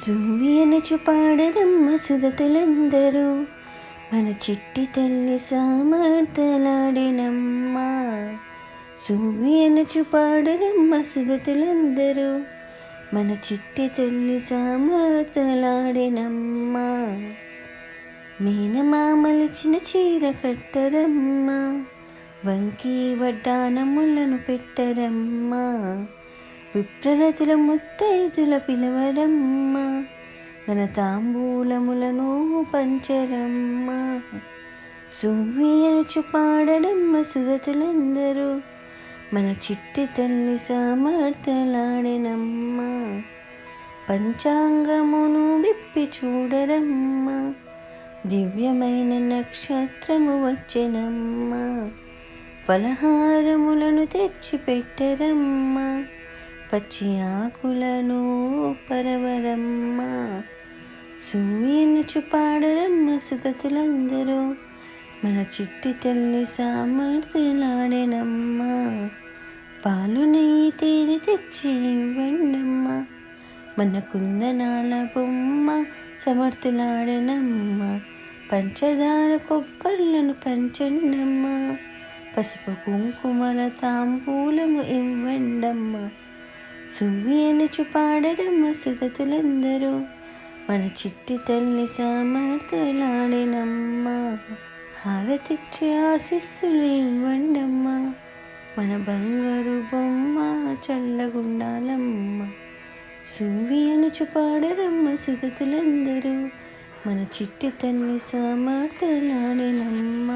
సూయనుచు పాడరమ్మ సుదతులందరూ మన చిట్టి తల్లి సామర్థలాడినమ్మ. సూయనుచు పాడరమ్మ సుదతులందరూ మన చిట్టి తల్లి సామర్థలాడినమ్మ. మేనమామలిచిన చీర కట్టరమ్మ, వంకి వడ్డానములను పెట్టరమ్మ. విప్రరతుల ముత్తైదుల పిలవరమ్మ, ఘనతాంబూలములను పంచరమ్మ. సువ్వియనుచు పాడరమ్మ సుదతులందరూ మన చిట్టి తల్లి సామర్థలాడినమ్మ. పంచాంగమును విప్పి చూడరమ్మ, దివ్యమైన నక్షత్రము వచ్చెనమ్మ. ఫలహారములను తెచ్చి పెట్టరమ్మ, పచ్చి ఆకులను పరవరమ్మ. సూయనుచు పాడరమ్మ సుదతులందరూ మన చిట్టి తల్లి సామర్థలాడినమ్మ. పాలు నెయ్యి తేనె తెచ్చి ఇవ్వండమ్మ, మన కుందనాల బొమ్మ సమర్థులాడనమ్మ. పంచదార కొబ్బర్లను పంచండమ్మ, పసుపు కుంకుమల తాంబూలము ఇవ్వండమ్మ. సువ్వియనుచు పాడరమ్మ సుదతులందరూ మన చిట్టి తల్లి సామర్థలాడినమ్మ. హారతిచ్చే ఆశీస్సులు ఇవ్వండమ్మ, మన బంగారు బొమ్మ చల్లగుండాలమ్మ. సువ్వియనుచు పాడరమ్మ సుదతులందరూ మన చిట్టి తల్లి సామర్థలాడినమ్మ.